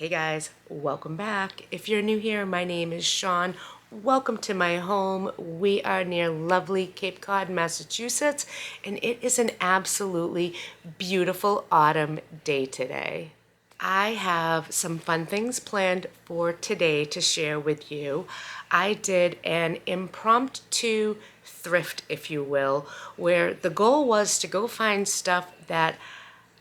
Hey guys, welcome back. If you're new here, my name is Shawn. Welcome to my home. We are near lovely Cape Cod, Massachusetts, and it is an absolutely beautiful autumn day today. I have some fun things planned for today to share with you. I did an impromptu thrift, if you will, where the goal was to go find stuff that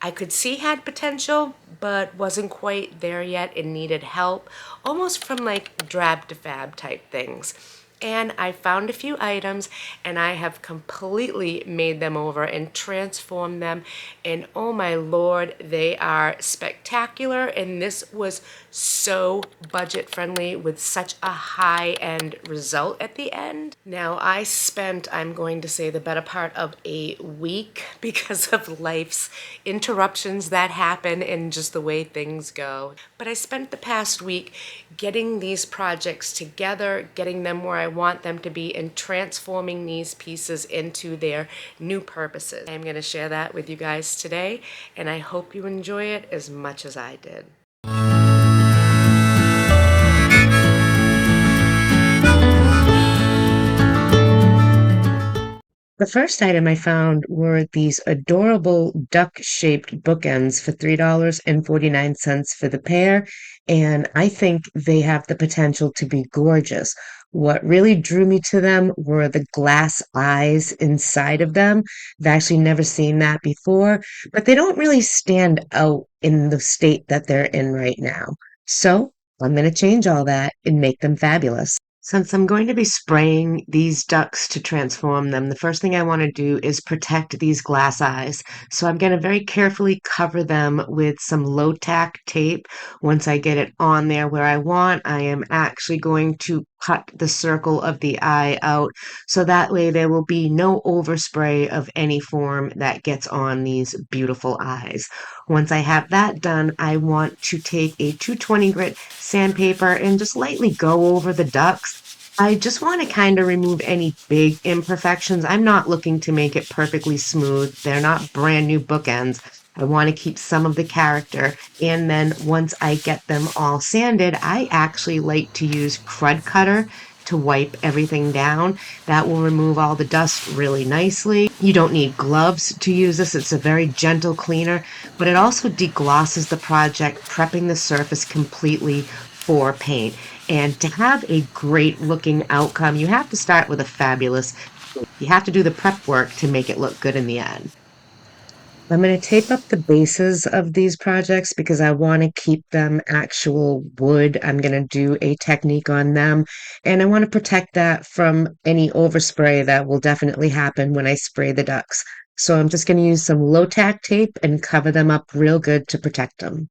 I could see had potential, but wasn't quite there yet and needed help, almost from like drab to fab type things. And I found a few items and I have completely made them over and transformed them. And oh my lord, they are spectacular. And this was so budget friendly with such a high end result at the end. Now, I spent, I'm going to say, the better part of a week because of life's interruptions that happen and just the way things go. But I spent the past week getting these projects together, getting them where I want them to be, and transforming these pieces into their new purposes. I'm going to share that with you guys today, and I hope you enjoy it as much as I did. The first item I found were these adorable duck-shaped bookends for $3.49 for the pair, and I think they have the potential to be gorgeous. What really drew me to them were the glass eyes inside of them. I've actually never seen that before, but they don't really stand out in the state that they're in right now. So I'm going to change all that and make them fabulous. Since I'm going to be spraying these ducks to transform them, the first thing I want to do is protect these glass eyes. So I'm going to very carefully cover them with some low tack tape. Once I get it on there where I want, I am actually going to cut the circle of the eye out so that way there will be no overspray of any form that gets on these beautiful eyes. Once I have that done, I want to take a 220 grit sandpaper and just lightly go over the ducks. I just want to kind of remove any big imperfections. I'm not looking to make it perfectly smooth. They're not brand new bookends. I want to keep some of the character. And then once I get them all sanded, I actually like to use Crud Cutter to wipe everything down. That will remove all the dust really nicely. You don't need gloves to use this. It's a very gentle cleaner, but it also deglosses the project, prepping the surface completely for paint. And to have a great looking outcome, you have to start with a fabulous. You have to do the prep work to make it look good in the end. I'm going to tape up the bases of these projects because I want to keep them actual wood. I'm going to do a technique on them, and I want to protect that from any overspray that will definitely happen when I spray the ducks. So I'm just going to use some low tack tape and cover them up real good to protect them.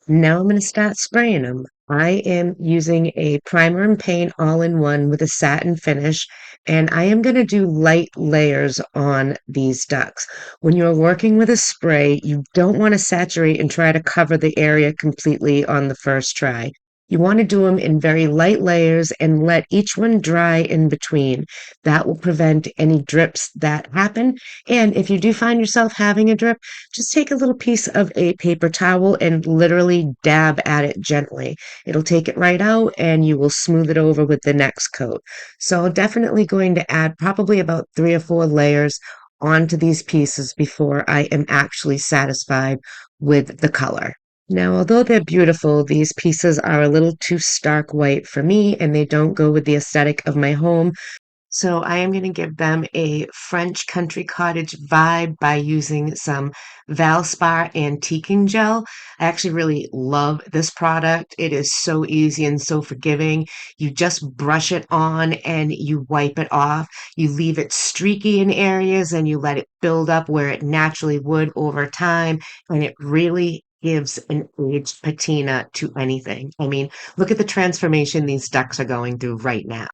Now I'm going to start spraying them. I am using a primer and paint all-in-one with a satin finish, and I am going to do light layers on these ducks. When you're working with a spray, you don't want to saturate and try to cover the area completely on the first try. You want to do them in very light layers and let each one dry in between. That will prevent any drips that happen. And if you do find yourself having a drip, just take a little piece of a paper towel and literally dab at it gently. It'll take it right out and you will smooth it over with the next coat. So definitely going to add probably about 3 or 4 layers onto these pieces before I am actually satisfied with the color. Now, although they're beautiful, these pieces are a little too stark white for me and they don't go with the aesthetic of my home. So I am going to give them a French country cottage vibe by using some Valspar antiquing gel. I actually really love this product. It is so easy and so forgiving. You just brush it on and you wipe it off. You leave it streaky in areas and you let it build up where it naturally would over time. And it really gives an aged patina to anything. I mean, look at the transformation these ducks are going through right now.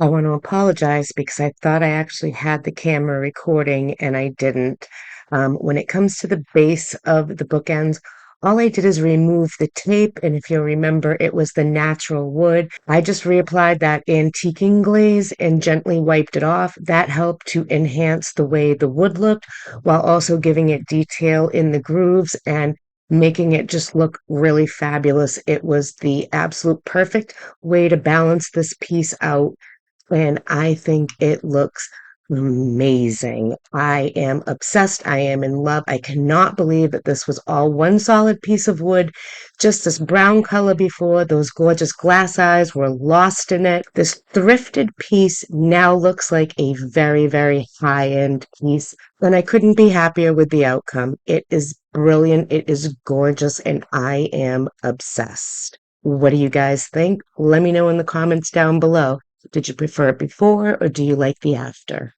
I want to apologize because I thought I actually had the camera recording and I didn't. When it comes to the base of the bookends, all I did is remove the tape, and if you'll remember, it was the natural wood. I just reapplied that antiquing glaze and gently wiped it off. That helped to enhance the way the wood looked while also giving it detail in the grooves and making it just look really fabulous. It was the absolute perfect way to balance this piece out, and I think it looks amazing. I am obsessed. I am in love. I cannot believe that this was all one solid piece of wood, just this brown color before. Those gorgeous glass eyes were lost in it. This thrifted piece now looks like a very, very high-end piece, and I couldn't be happier with the outcome. It is brilliant. It is gorgeous, and I am obsessed. What do you guys think? Let me know in the comments down below. Did you prefer it before or do you like the after?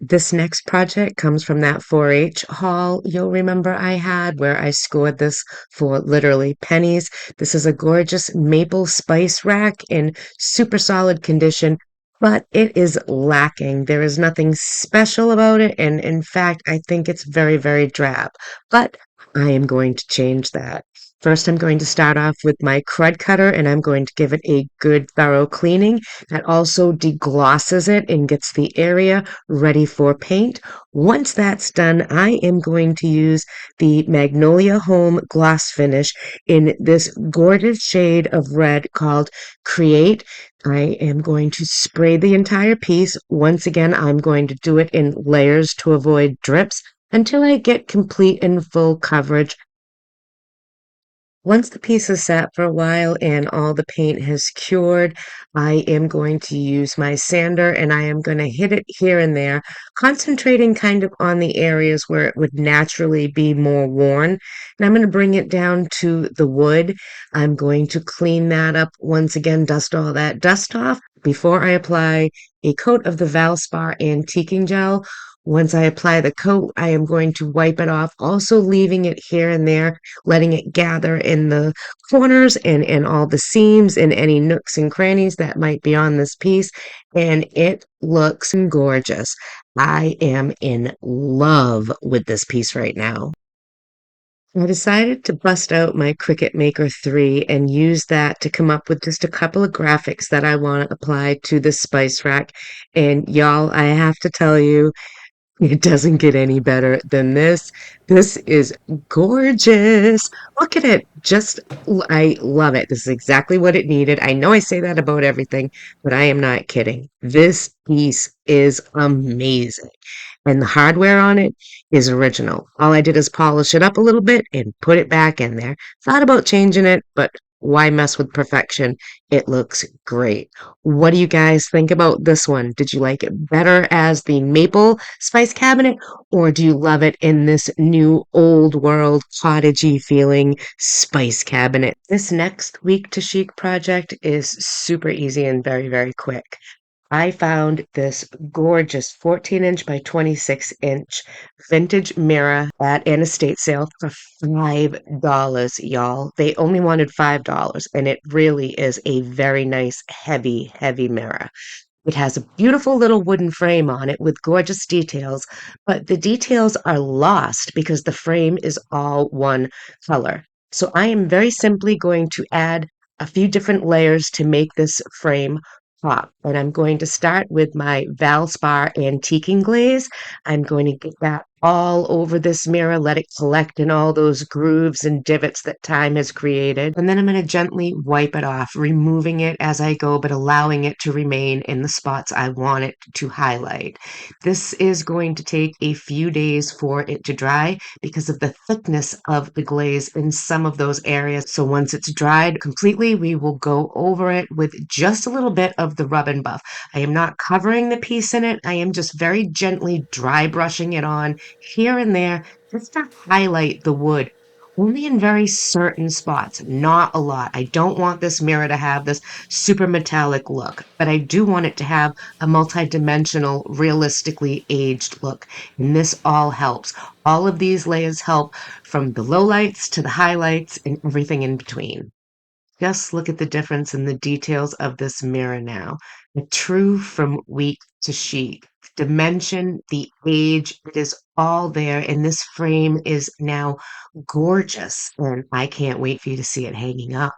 This next project comes from that 4-H haul you'll remember I had where I scored this for literally pennies. This is a gorgeous maple spice rack in super solid condition, but it is lacking. There is nothing special about it, and in fact, I think it's very, very drab. But I am going to change that. First, I'm going to start off with my crud cutter and I'm going to give it a good thorough cleaning. That also deglosses it and gets the area ready for paint. Once that's done, I am going to use the Magnolia Home gloss finish in this gorgeous shade of red called Create. I am going to spray the entire piece. Once again, I'm going to do it in layers to avoid drips until I get complete and full coverage. Once the piece is sat for a while and all the paint has cured, I am going to use my sander and I am going to hit it here and there, concentrating kind of on the areas where it would naturally be more worn. And I'm going to bring it down to the wood. I'm going to clean that up once again, dust all that dust off before I apply a coat of the Valspar antiquing gel. Once I apply the coat, I am going to wipe it off, also leaving it here and there, letting it gather in the corners and all the seams and any nooks and crannies that might be on this piece. And it looks gorgeous. I am in love with this piece right now. I decided to bust out my Cricut Maker 3 and use that to come up with just a couple of graphics that I want to apply to this spice rack. And y'all, I have to tell you, it doesn't get any better than this. This is gorgeous. Look at it. I love it. This is exactly what it needed. I know I say that about everything, but I am not kidding. This piece is amazing. And the hardware on it is original. All I did is polish it up a little bit and put it back in there. Thought about changing it, but why mess with perfection? It looks great. What do you guys think about this one? Did you like it better as the maple spice cabinet, or do you love it in this new old world cottagey feeling spice cabinet? This next week to chic project is super easy and very, very quick. I found this gorgeous 14-inch by 26-inch vintage mirror at an estate sale for $5, y'all. They only wanted $5, and it really is a very nice, heavy, heavy mirror. It has a beautiful little wooden frame on it with gorgeous details, but the details are lost because the frame is all one color. So I am very simply going to add a few different layers to make this frame pop. And I'm going to start with my Valspar antiquing glaze. I'm going to get that all over this mirror, let it collect in all those grooves and divots that time has created. And then I'm going to gently wipe it off, removing it as I go, but allowing it to remain in the spots I want it to highlight. This is going to take a few days for it to dry because of the thickness of the glaze in some of those areas. So once it's dried completely, we will go over it with just a little bit of the rub and buff. I am not covering the piece in it. I am just very gently dry brushing it on here and there just to highlight the wood. Only in very certain spots, not a lot. I don't want this mirror to have this super metallic look, but I do want it to have a multi-dimensional, realistically aged look. And this all helps. All of these layers help from the lowlights to the highlights and everything in between. Just look at the difference in the details of this mirror now. A true from weak to chic. dimension, the age, it is all there. And this frame is now gorgeous. And I can't wait for you to see it hanging up.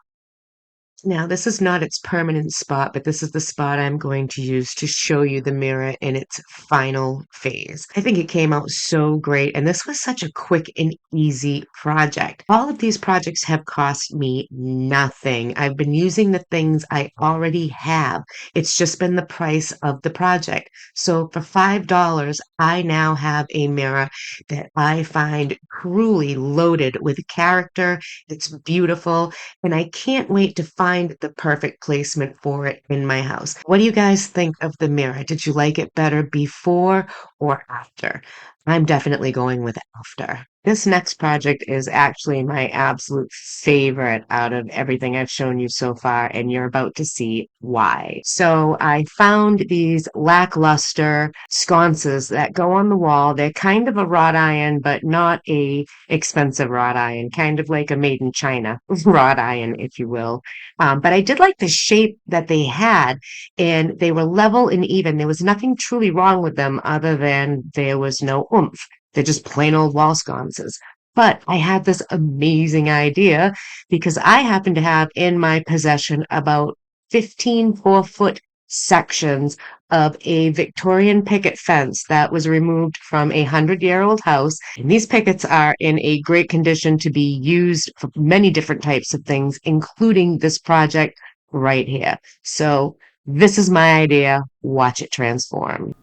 Now, this is not its permanent spot, but this is the spot I'm going to use to show you the mirror in its final phase. I think it came out so great, and this was such a quick and easy project. All of these projects have cost me nothing. I've been using the things I already have. It's just been the price of the project. So for $5, I now have a mirror that I find truly loaded with character. It's beautiful, and I can't wait to find the perfect placement for it in my house. What do you guys think of the mirror? Did you like it better before or after? I'm definitely going with after. This next project is actually my absolute favorite out of everything I've shown you so far, and you're about to see why. So I found these lackluster sconces that go on the wall. They're kind of a wrought iron, but not a expensive wrought iron, kind of like a made in China wrought iron, if you will. But I did like the shape that they had, and they were level and even. There was nothing truly wrong with them other than there was no oomph. They're just plain old wall sconces. But I had this amazing idea because I happen to have in my possession about 15 4-foot sections of a Victorian picket fence that was removed from a 100-year-old house. And these pickets are in a great condition to be used for many different types of things, including this project right here. So this is my idea. Watch it transform.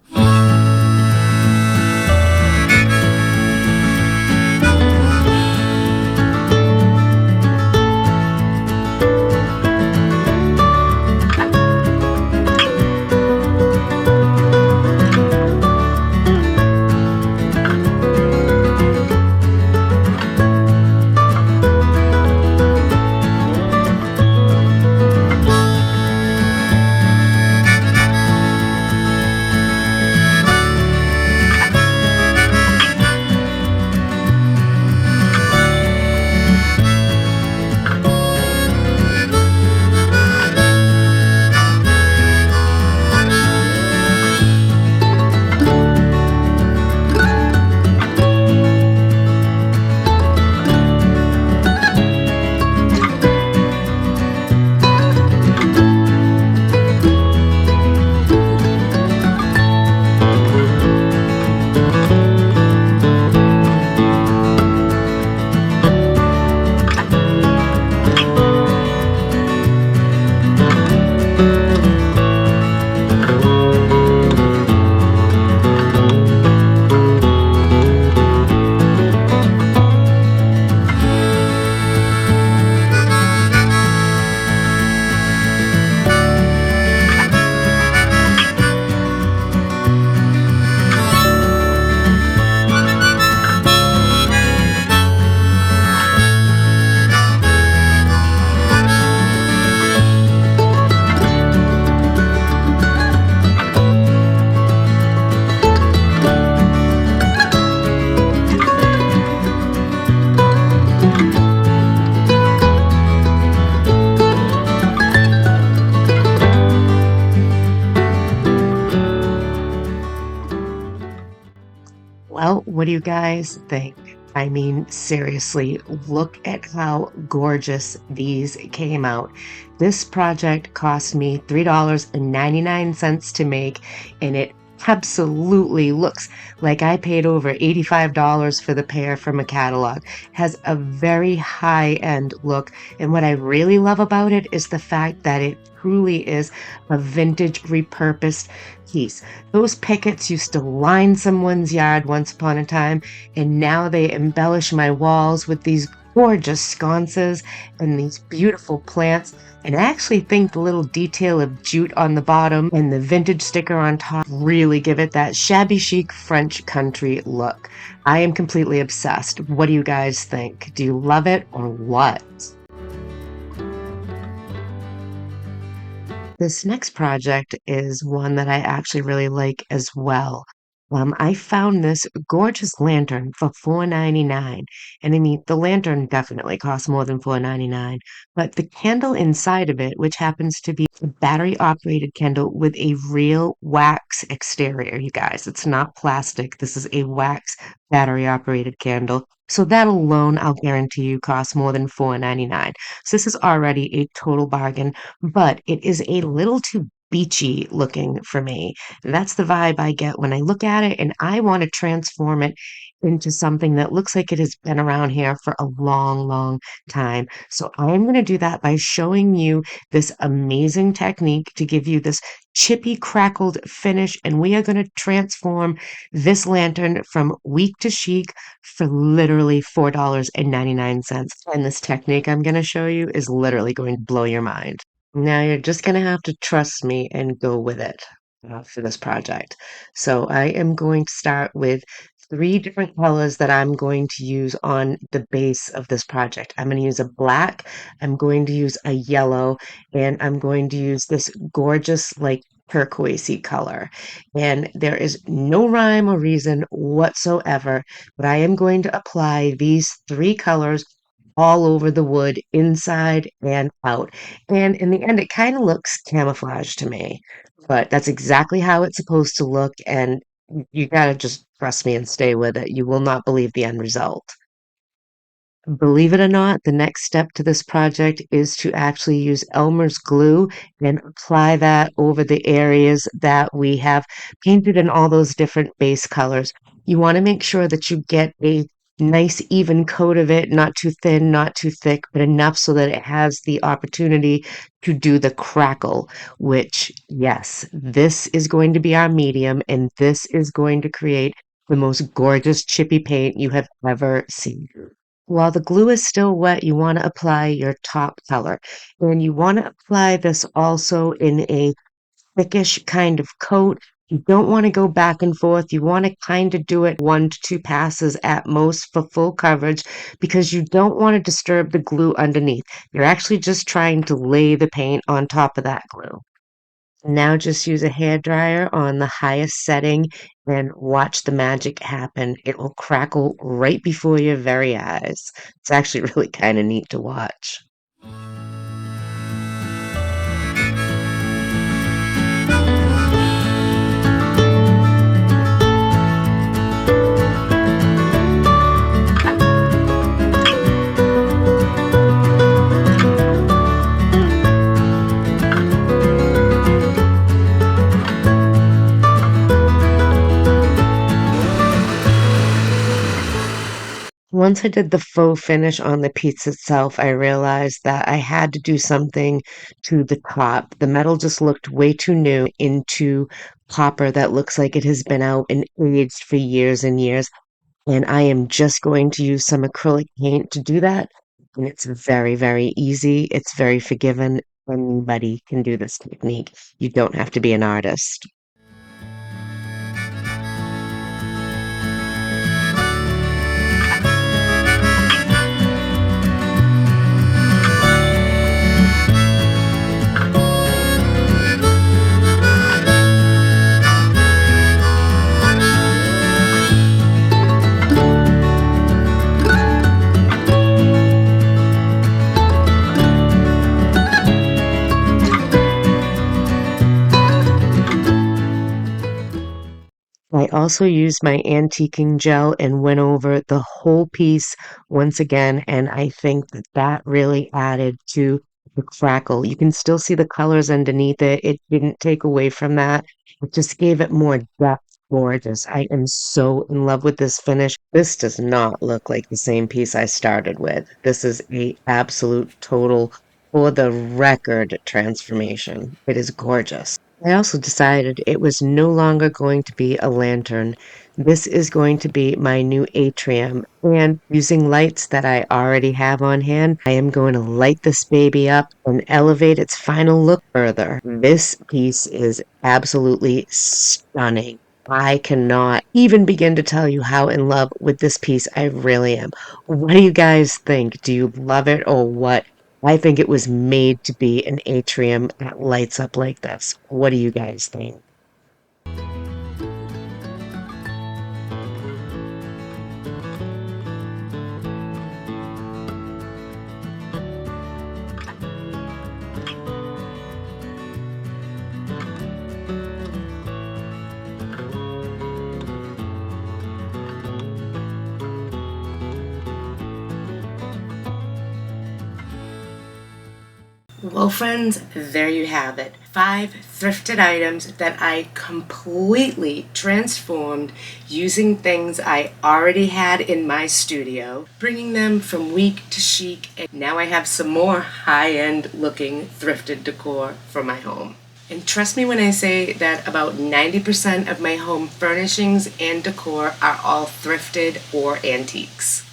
Well, what do you guys think? I mean, seriously, look at how gorgeous these came out. This project cost me $3.99 to make, and it absolutely looks like I paid over $85 for the pair from a catalog. Has a very high-end look, and what I really love about it is the fact that it truly is a vintage repurposed piece. Those pickets used to line someone's yard once upon a time, and now they embellish my walls with these gorgeous sconces and these beautiful plants. And I actually think the little detail of jute on the bottom and the vintage sticker on top really give it that shabby chic French country look. I am completely obsessed. What do you guys think? Do you love it or what? This next project is one that I actually really like as well. I found this gorgeous lantern for $4.99. And I mean, the lantern definitely costs more than $4.99, but the candle inside of it, which happens to be a battery operated candle with a real wax exterior, you guys. It's not plastic. This is a wax battery operated candle. So that alone, I'll guarantee you, costs more than $4.99. So this is already a total bargain, but it is a little too beachy looking for me. That's the vibe I get when I look at it, and I want to transform it into something that looks like it has been around here for a long, long time. So I'm going to do that by showing you this amazing technique to give you this chippy, crackled finish, and we are going to transform this lantern from weak to chic for literally $4.99. And this technique I'm going to show you is literally going to blow your mind. Now you're just gonna have to trust me and go with it for this project. So I am going to start with three different colors that I'm going to use on the base of this project. I'm going to use a black, I'm going to use a yellow, and I'm going to use this gorgeous like turquoisey color. And there is no rhyme or reason whatsoever, but I am going to apply these three colors all over the wood, inside and out. And in the end, it kind of looks camouflage to me, but that's exactly how it's supposed to look. And you gotta just trust me and stay with it. You will not believe the end result. Believe it or not, the next step to this project is to actually use Elmer's glue and apply that over the areas that we have painted in all those different base colors. You want to make sure that you get a nice even coat of it, not too thin, not too thick, but enough so that it has the opportunity to do the crackle, which, yes, this is going to be our medium, and this is going to create the most gorgeous chippy paint you have ever seen. While the glue is still wet, you want to apply your top color. And you want to apply this also in a thickish kind of coat. You don't want to go back and forth. You want to kind of do it 1 to 2 passes at most for full coverage because you don't want to disturb the glue underneath. You're actually just trying to lay the paint on top of that glue. Now just use a hair dryer on the highest setting and watch the magic happen. It will crackle right before your very eyes. It's actually really kind of neat to watch. Once I did the faux finish on the piece itself, I realized that I had to do something to the top. The metal just looked way too new into copper that looks like it has been out and aged for years and years. And I am just going to use some acrylic paint to do that. And it's very, very easy. It's very forgiving. Anybody can do this technique. You don't have to be an artist. I also used my antiquing gel and went over the whole piece once again, and I think that that really added to the crackle. You can still see the colors underneath it. It didn't take away from that. It just gave it more depth. Gorgeous. I am so in love with this finish. This does not look like the same piece I started with. This is a absolute total for the record transformation. It is gorgeous. I also decided it was no longer going to be a lantern. This is going to be my new atrium. And using lights that I already have on hand, I am going to light this baby up and elevate its final look further. This piece is absolutely stunning. I cannot even begin to tell you how in love with this piece I really am. What do you guys think? Do you love it or what? I think it was made to be an atrium that lights up like this. What do you guys think? Well, friends, there you have it. 5 thrifted items that I completely transformed using things I already had in my studio, bringing them from weak to chic, and now I have some more high-end looking thrifted decor for my home. And trust me when I say that about 90% of my home furnishings and decor are all thrifted or antiques.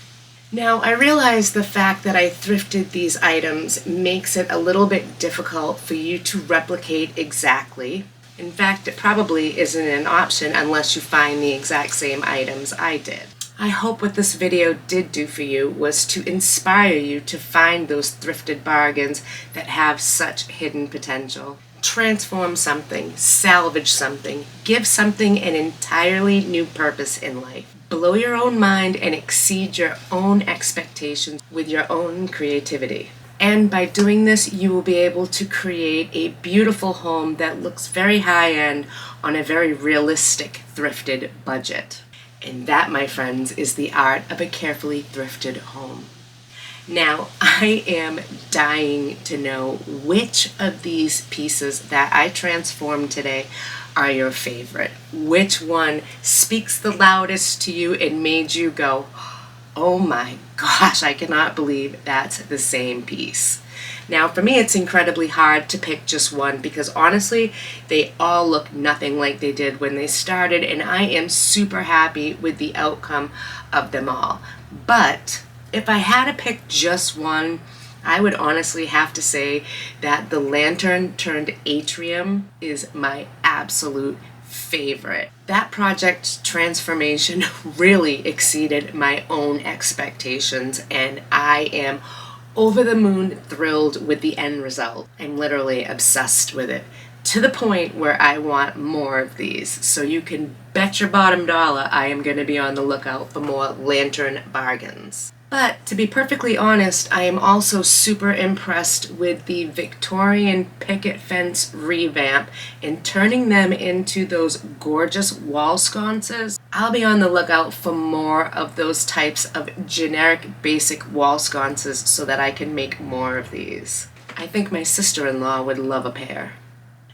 Now, I realize the fact that I thrifted these items makes it a little bit difficult for you to replicate exactly. In fact, it probably isn't an option unless you find the exact same items I did. I hope what this video did do for you was to inspire you to find those thrifted bargains that have such hidden potential. Transform something, salvage something, give something an entirely new purpose in life. Blow your own mind and exceed your own expectations with your own creativity. And by doing this, you will be able to create a beautiful home that looks very high-end on a very realistic thrifted budget. And that, my friends, is the art of a carefully thrifted home. Now, I am dying to know which of these pieces that I transformed today are your favorite. Which one speaks the loudest to you and made you go, oh my gosh, I cannot believe that's the same piece. Now, for me, it's incredibly hard to pick just one because honestly, they all look nothing like they did when they started, and I am super happy with the outcome of them all. But if I had to pick just one, I would honestly have to say that the lantern turned atrium is my absolute favorite. That project transformation really exceeded my own expectations, and I am over the moon thrilled with the end result. I'm literally obsessed with it, to the point where I want more of these. So you can bet your bottom dollar I am going to be on the lookout for more lantern bargains. But to be perfectly honest, I am also super impressed with the Victorian picket fence revamp and turning them into those gorgeous wall sconces. I'll be on the lookout for more of those types of generic basic wall sconces so that I can make more of these. I think my sister-in-law would love a pair.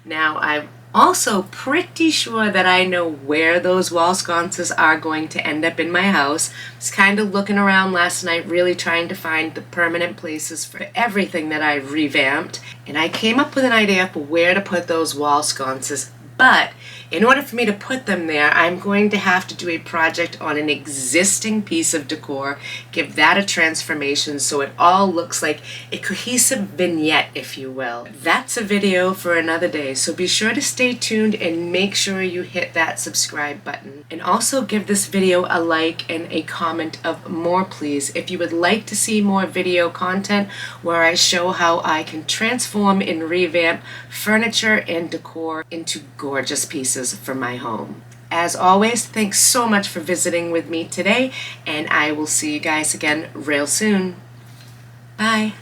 Now, I'm also pretty sure that I know where those wall sconces are going to end up in my house. I was kind of looking around last night, really trying to find the permanent places for everything that I revamped, and I came up with an idea for where to put those wall sconces. But in order for me to put them there, I'm going to have to do a project on an existing piece of decor, give that a transformation so it all looks like a cohesive vignette, if you will. That's a video for another day, so be sure to stay tuned and make sure you hit that subscribe button. And also give this video a like and a comment of more, please, if you would like to see more video content where I show how I can transform and revamp furniture and decor into gorgeous pieces for my home. As always, thanks so much for visiting with me today, and I will see you guys again real soon. Bye.